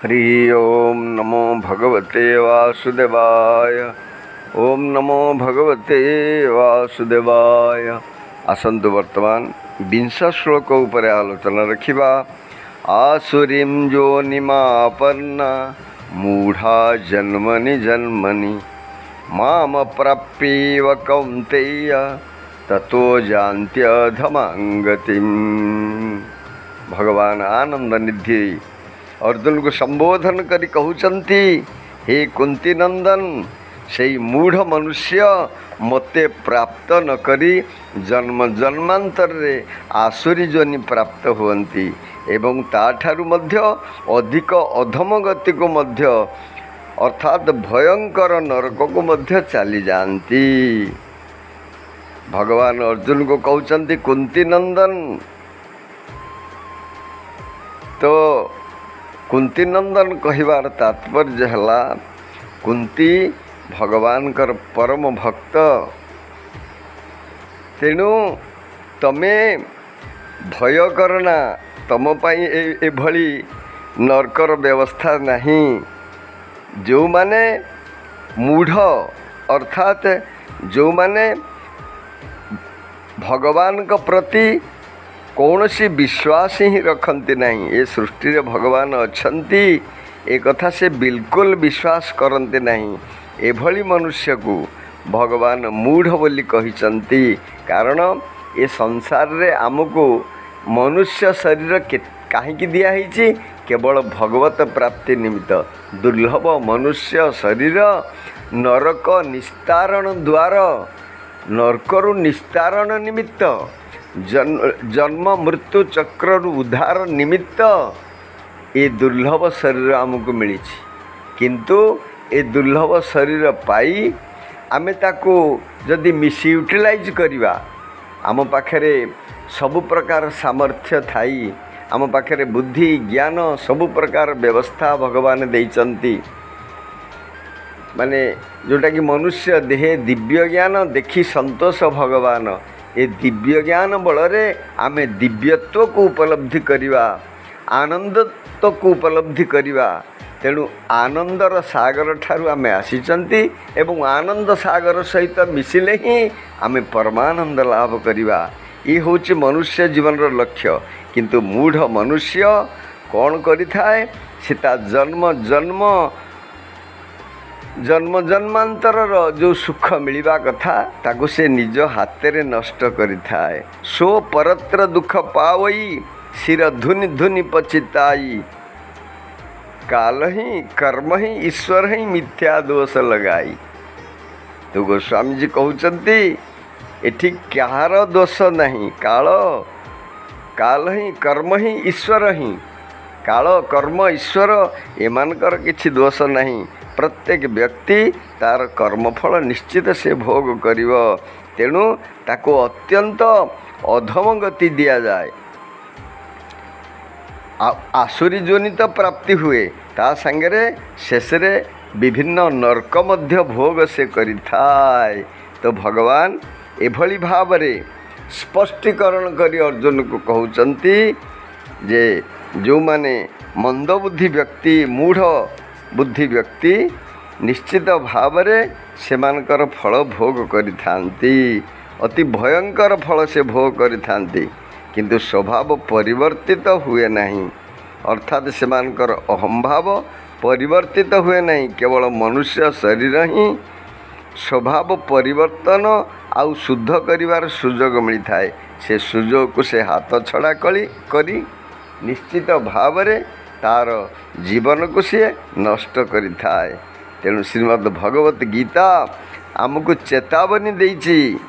हरि ओम नमो भगवते वासुदेवाय। ओम नमो भगवते वासुदेवाय। आसंतु वर्तमान 20 श्लोक उपर आलोचना रखिबा। आसुरीं योनिमापन्ना मूढ़ा जन्मनि जन्मनि माम प्राप्येव कौन्तेय ततो जान्त्यधमाङ्गतिम्। भगवान आनंद निधि अर्जुन को संबोधन करी कहउचंती, हे कुंती नंदन, से मूढ़ मनुष्य मते प्राप्त न करी जन्म जन्मांतर रे आसुरी जोनि प्राप्त हुअंती एवं ताठारु मध्य अधिक अधम गति को मध्य अर्थात भयंकर नरक को मध्य चली जाती। भगवान अर्जुन को कहउचंती कुंती नंदन। तो कुंती नंदन कहिबार तात्पर्य है कुंती भगवान कर परम भक्त, तेणु तमे भय करना, तम पाई एभली नरकर व्यवस्था नहीं। जो माने मूढ़ अर्थात जो माने भगवान को प्रति कौन सी विश्वास ही रखती नहीं। ये सृष्टि रे भगवान अछंती ए कथा से बिल्कुल विश्वास करते नहीं। एभली मनुष्य को भगवान मूढ़ बोली कहिचंती। कारण ये संसार रे आमको मनुष्य शरीर कहीं दिया है केवल भगवत प्राप्ति निमित्त। दुर्लभ मनुष्य शरीर नरक निस्तारण द्वार, नरकरु निस्तारण निमित्त, जन्म मृत्यु चक्र उद्धार निमित्त ये दुर्लभ शरीर आमको मिली। किंतु ये दुर्लभ शरीर पाई आमे ताको जदि मिस यूटिलाइज करिवा, आम पाखरे सबु प्रकार सामर्थ्य थाई, आम पाखरे बुद्धि ज्ञान सबु प्रकार व्यवस्था भगवान देइचंती। माने जोटा कि मनुष्य देहे दिव्य ज्ञान देखी संतोष भगवान। ये दिव्य ज्ञान बल रे आमे दिव्यत्व को उपलब्धि करिवा, आनंदत्व को उपलब्धि करिवा। तेणु आनंदर सागर ठारू आमे आसीचंती एवं आनंद सागर सहित मिसिले ही आमे परमानंद लाभ करिवा। ये होची मनुष्य जीवन रो लक्ष्य। किंतु मूढ़ मनुष्य कौन करिथाए, सेता जन्म जन्मांतर जो सुख मिलवा कथा ताको से निज हाथ रे नष्ट करिथाए। सो परत्र दुख पावई सिर धुनि धुनि पचिताई, काल ही कर्म ही ईश्वर ही मिथ्या दोष लगाई। तो गोस्वामी जी कहउचंती एठी क्यार दोष नहीं। काल ही कर्म ही ईश्वर ही, काल कर्म ईश्वर एमानकर किछि दोष नहीं। प्रत्येक व्यक्ति तार कर्मफल निश्चित से भोग करिव। तेणु ताको अत्यंत अधम गति दिया जाए। आसुरी जोनि तो प्राप्ति हुए, ता संगरे शेषरे विभिन्न नरक मध्य भोग से करिथाए। तो भगवान एभली भावरे स्पष्टीकरण करी अर्जुन को कहउचंती जे जो माने मंदबुद्धि व्यक्ति, मूढ़ बुद्धि व्यक्ति निश्चित भावरे सेमानकर फल भोग करिथांती। अति भयंकर फल से भोग करिथांती, किंतु स्वभाव परिवर्तित हुए नहीं। अर्थात सेमानकर अहंभाव परिवर्तित हुए नहीं। केवल मनुष्य शरीर ही स्वभाव परिवर्तन आउ शुद्ध करिवार सुजोग मिलता है। से सुजोग को से हाथ छड़ा करी निश्चित भावरे तार जीवन को सी नष्ट करिथाए। तेणु श्रीमद् भगवत गीता आमको चेतावनी देइछि।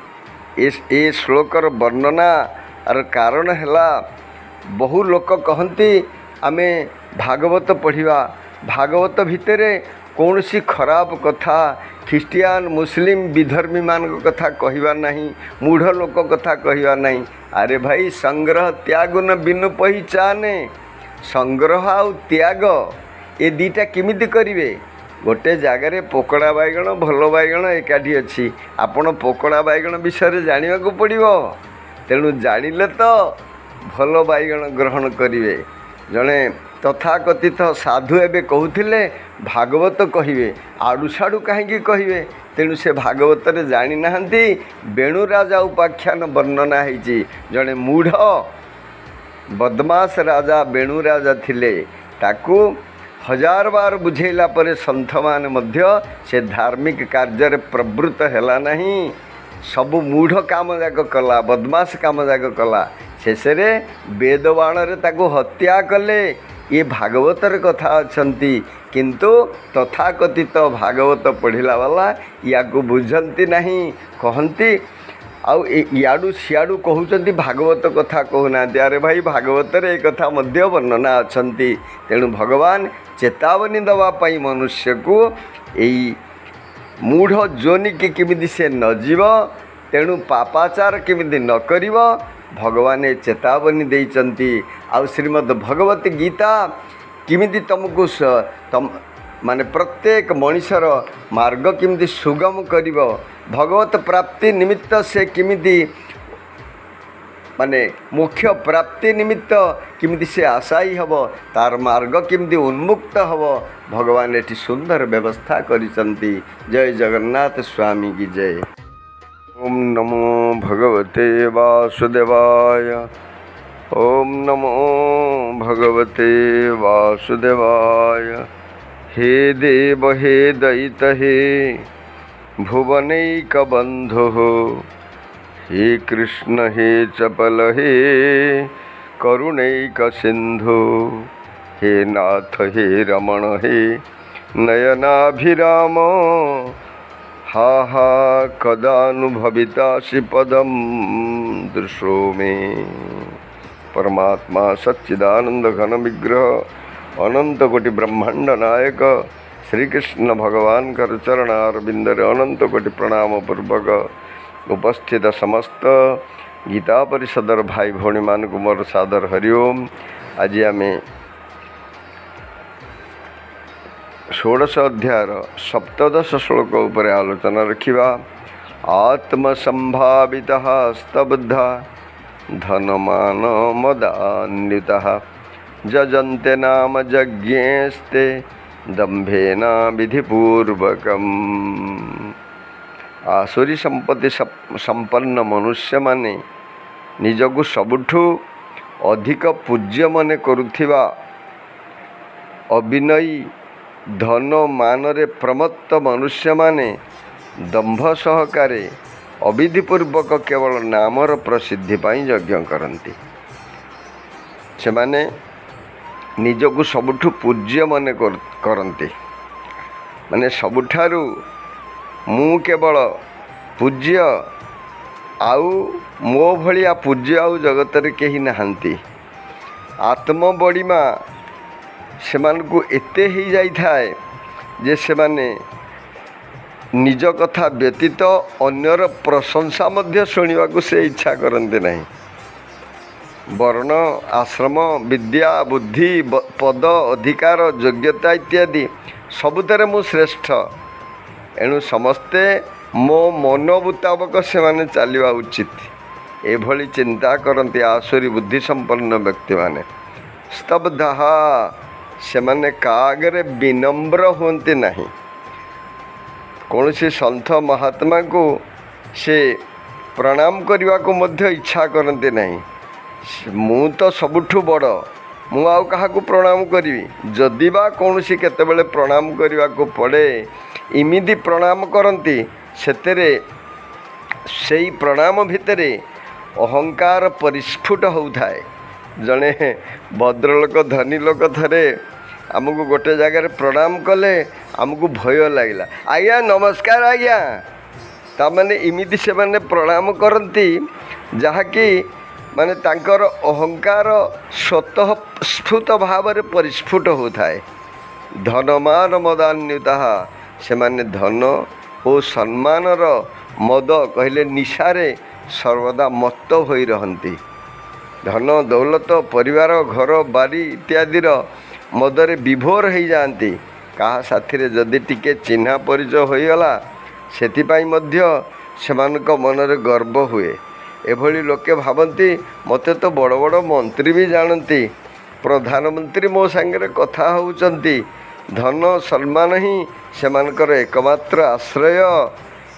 ए श्लोकर वर्णना आर कारण हैला, बहु लोक कहती आमे भागवत पढ़िबा, भागवत भितरे कौन सी खराब कथा ख्रीस्टियान मुस्लिम विधर्मी मान कथा कहवा नहीं, मूढ़ लोक कथा कहवा नहीं। अरे भाई संग्रह त्याग न बिनु पहिचाने। संग्रह आउ त्याग ए दीटा किमिति करिवे। गोटे जगार पकोड़ा बैगण भल बैगण एकाठी अच्छी, आपण पकोड़ा बैगण विषय जाना पड़ो। तेणु जानिले तो भल बैगण ग्रहण करेंगे। जड़े ତଥାକଥିତ ସାଧୁ ଏବେ କହୁଥିଲେ ଭାଗବତ କହିବେ, ଆଡ଼ୁ ସାଡ଼ୁ କାହିଁକି କହିବେ? ତେଣୁ ସେ ଭାଗବତରେ ଜାଣିନାହାନ୍ତି ବେଣୁ ରାଜା ଉପାଖ୍ୟାନ ବର୍ଣ୍ଣନା ହେଇଛି। ଜଣେ ମୂଢ଼ ବଦମାସ ରାଜା ବେଣୁ ରାଜା ଥିଲେ। ତାକୁ ହଜାର ବାର ବୁଝେଇଲା ପରେ ସନ୍ଥମାନେ ମଧ୍ୟ ସେ ଧାର୍ମିକ କାର୍ଯ୍ୟରେ ପ୍ରବୃତ୍ତ ହେଲା ନାହିଁ। ସବୁ ମୂଢ଼ କାମ ଯାକ କଲା, ବଦମାସ କାମ ଯାକ କଲା। ଶେଷରେ ବେଦବାଣରେ ତାକୁ ହତ୍ୟା କଲେ। ଇଏ ଭାଗବତରେ କଥା ଅଛନ୍ତି, କିନ୍ତୁ ତଥାକଥିତ ଭାଗବତ ପଢ଼ିଲା ବାଲା ୟାକୁ ବୁଝନ୍ତି ନାହିଁ। କହନ୍ତି ଆଉ ଇଆଡ଼ୁ ସିଆଡ଼ୁ କହୁଛନ୍ତି, ଭାଗବତ କଥା କହୁନାହାନ୍ତି। ଆରେ ଭାଇ, ଭାଗବତରେ ଏ କଥା ମଧ୍ୟ ବର୍ଣ୍ଣନା ଅଛନ୍ତି। ତେଣୁ ଭଗବାନ ଚେତାବନୀ ଦେବା ପାଇଁ ମନୁଷ୍ୟକୁ ଏଇ ମୂଢ଼ ଯୋନିକି କେମିତି ସେ ନ ଯିବ, ତେଣୁ ପାପାଚାର କେମିତି ନ କରିବ, ଭଗବାନ ଏ ଚେତାବନୀ ଦେଇଛନ୍ତି। ଆଉ ଶ୍ରୀମଦ୍ ଭଗବତ ଗୀତା କେମିତି ତୁମକୁ ମାନେ ପ୍ରତ୍ୟେକ ମଣିଷର ମାର୍ଗ କେମିତି ସୁଗମ କରିବ, ଭଗବତ ପ୍ରାପ୍ତି ନିମିତ୍ତ ସେ କେମିତି ମାନେ ମୋକ୍ଷ ପ୍ରାପ୍ତି ନିମିତ୍ତ କେମିତି ସେ ଆଶାୟୀ ହେବ, ତାର ମାର୍ଗ କେମିତି ଉନ୍ମୁକ୍ତ ହେବ, ଭଗବାନ ଏଠି ସୁନ୍ଦର ବ୍ୟବସ୍ଥା କରିଛନ୍ତି। ଜୟ ଜଗନ୍ନାଥ ସ୍ୱାମୀ କି ଜୟ। ଓମ୍ ନମୋ ଭଗବତେ ବାସୁଦେବାୟ। ଓମ୍ ନମୋ ଭଗବତେ ବାସୁଦେବାୟ। हे देव हे दयित हे भुवनैक बंधो, हे कृष्ण हे चपल हे करुणैक सिंधु, हे नाथ हे रमण हे नयनाभिराम, हा हा कदानुभवितासि पदं दृशो मे। परमात्मा सच्चिदानंद घन विग्रह अनंत कोटि ब्रह्मांड नायक श्रीकृष्ण भगवान कर चरणारविंदरे अनंत कोटि प्रणाम पूर्वक उपस्थित समस्त गीता परिषदर भाई भौणी मान को मोर सादर हरिओम। आज आम 16 अध्यायर 17 श्लोक उपर आलोचना रखा। आत्मसंभावितः स्तब्धा धनमान मदान्वितः, जजन्ते नाम यज्ञेस्ते दंभेन विधिपूर्वकम्। आसुरी संपत्ति संपन्न मनुष्य माने निजकु सबुठु अधिक पूज्य मने करुथिबा, अभिनयी धन मानरे प्रमत्त मनुष्य माने दंभ सहकारे अविधिपूर्वक केवल नामर प्रसिद्धि पाई यज्ञ करती। से माने निजकु सबुठु पूज्य मने करती, माने सबुठारु मु केवल पूज्य, आउ मो भलिया पूज्य आउ जगत रे केही नाहंती। आत्मबड़ीमा सेमानकु एते ही जाई थाए जे सेमाने निज कथा व्यतीत अन्यर प्रशंसा मध्य शुणिबाकु से इच्छा करते नहीं। वर्ण आश्रम विद्या बुद्धि पद अधिकार योग्यता इत्यादि सबुतरे मु श्रेष्ठ, एणु समस्ते मो मन मुताबक से माने चलिबा उचित, एभली चिंता करती आसुरी बुद्धि संपन्न व्यक्ति माने। स्तब्धा से माने कागरे विनम्र होती नहीं। कौन सी संत महात्मा को से प्रणाम करने को मध्य इच्छा करते नहीं। मु तो सबुठु बड़, मु आउ काहाकु प्रणाम करी, जदि बा कौन सी केतेबेले प्रणाम करने को पड़े इमिदी प्रणाम करती। सेतेरे सेई प्रणाम भितरे अहंकार परिस्फुट होउथाए। जड़े भद्रलोक धनी लोक थरे आमको गोटे जगार प्रणाम कले आमको भय लगे, आज्ञा नमस्कार आज्ञा, तामाने इमिदी से माने प्रणाम करती जहाँकि माने तांकर अहंकार स्वतः स्फुट भाव में परिस्फुट होता है। धनमान मदान्विता से माने धन और सम्मानर मद कहले निशारे सर्वदा मत्त होई रहंती। धन दौलत परिवार घर बारी इत्यादिर मदरे विभोर हो जाती। कहा साथी जदि टिके चिन्हा परिचय होईगला सेतिपाई मध्य सेमानक मनरे गर्व हुए। एभली लोके भावती मते तो बड़ बड़ मंत्री भी जानती, प्रधानमंत्री मो सांगे कथा होउचंती धन सम्मान ही सेमानकर एकमात्र आश्रय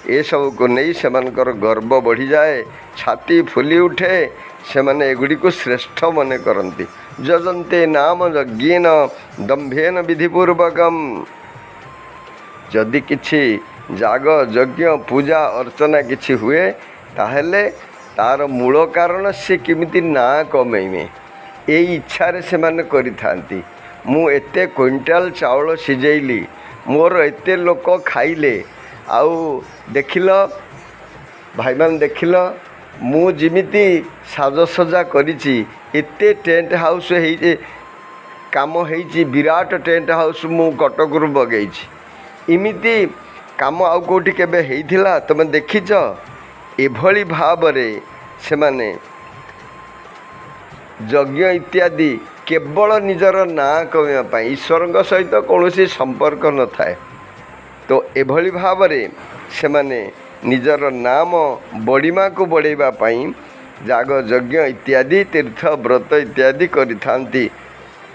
ए सब को नहीं सेमानकर गर्व बढ़ी जाए छाती फुली उठे से माने एगुड़ी को श्रेष्ठ मने करती जजंते नाम यज्ञेन दंभेन विधिपूर्वकम जदि किछि जाग यज्ञ पूजा अर्चना किछि हुए ताहेले तार मूल कारण से किमिति ना कमेइमे ए इच्छा रे से माने करिथांती मु एते क्विंटाल चाउल सिझेइली मोर एते लोक खाइले आउ देखिल भाई मान देखिल मु जिमिति साजसजा करिछि एते टेंट हाउस हे काम हेइछि विराट टेंट हाउस मु कटकरू बगैछि इमिति काम आउ कोठी केबे हेइथिला तमे देखिछ एभली भावरे से माने यज्ञ इत्यादि केवल निजर ना कमेवा ईश्वर सहित कौन संपर्क न थाए तो एभली भावरे से माने निजर नाम बड़िमा को बढ़ेबा पाई जाग यज्ञ इत्यादि तीर्थ व्रत इत्यादि करिथांती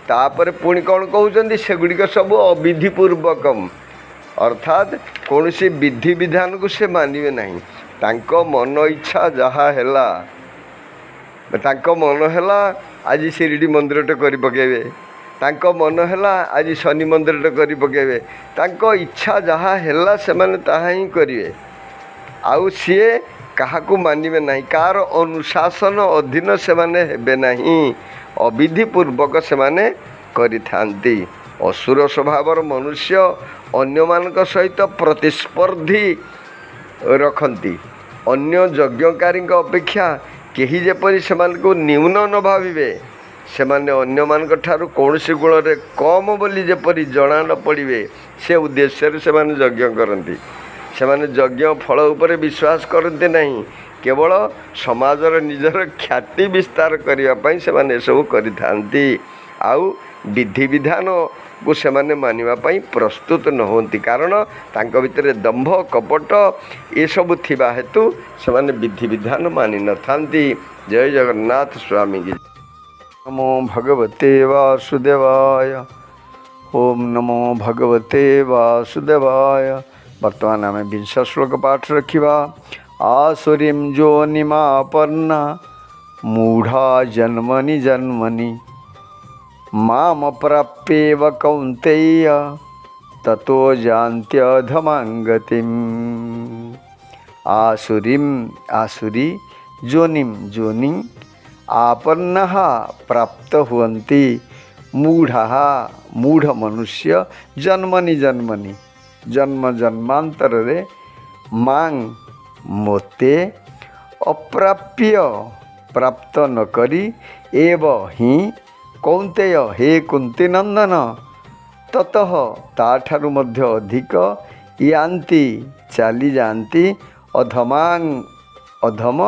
तापर पुणी कौन कहउचंदी सेगुड़िक सब अविधिपूर्वकम अर्थात कौन सी विधि विधान को से मानिबे नहीं तांको मन इच्छा जहा हेला तांको मन हेला आज शिरडी मंदिरटे करि पकेबे तांको मन हेला आज शनि मंदिरटे करि पकेबे तांको इच्छा जहा हेला से माने ताहा ही करिवे आउ सीए काहाकू मानिबे नहीं कार अनुशासन अधीन से माने हेबे नहीं अविधिपूर्वक से माने करिथांती असुर स्वभावर मनुष्य अन्य मानक सहित प्रतिस्पर्धी रखती अन्य यज्ञकारी अपेक्षा केही जेपरी सेमानकु न्यून न भाविबे सेमाने अन्य मानक ठारू कौनसी गुण रे कम बोली जेपरी जना न पड़िबे से उद्देश्य रे सेमाने यज्ञ करती सेमाने यज्ञ फल उपरे विश्वास करते नहीं केवल समाजर निजर ख्याति विस्तार करने पाई सेमाने सब करिथांती आउ विधि विधान को सेमाने मानिबा पाई प्रस्तुत न होती कारण तांको भितरे दंभ कपट ये सब थिबा हेतु सेमाने विधि विधान मानि न थांती। जय जगन्नाथ स्वामी जी। नमो भगवते वासुदेवाय। ओम नमो भगवते वासुदेवाय। वर्तमान आम 20 श्लोक पाठ रखा। आसुरीं जोनिमापन्ना मूढ़ा जन्मनि जन्मनि माम प्राप्येव कौन्तेय ततो जान्त्यधमां आसुरी जोनिं जोनि आपन्नः प्राप्त हुवन्ति मूढ़ः मूढ़ मनुष्य जन्मनि जन्मनि जन्म जन्मांतर रे मांग मोते अप्राप्य प्राप्त न करी एव ही कौन्तेय हे कुंती नंदन ततः ताठारु मध्य अधिक यान्ति चाली जान्ति अधमां अधम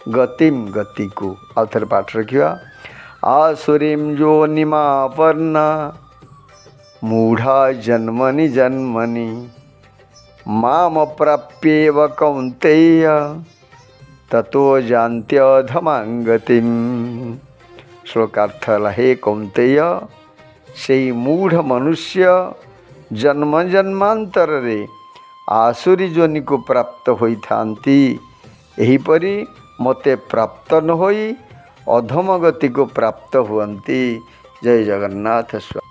गतिम गति को। आउ थे पाठ रखा। आसुरीं योनिमापन्ना मूढ़ा जन्मनि जन्मनि माम प्राप्येव कौन्तेय ततो जान्त्यधमां गतिम। श्लोकार्थ है हे कौन्तेय से मूढ़ मनुष्य जन्म जन्मांतर रे आसुरी जोनि को प्राप्त होई थांती एहीपरि मते प्राप्त न होई अधम गति को प्राप्त हुअन्ति। जय जगन्नाथ स्वामी।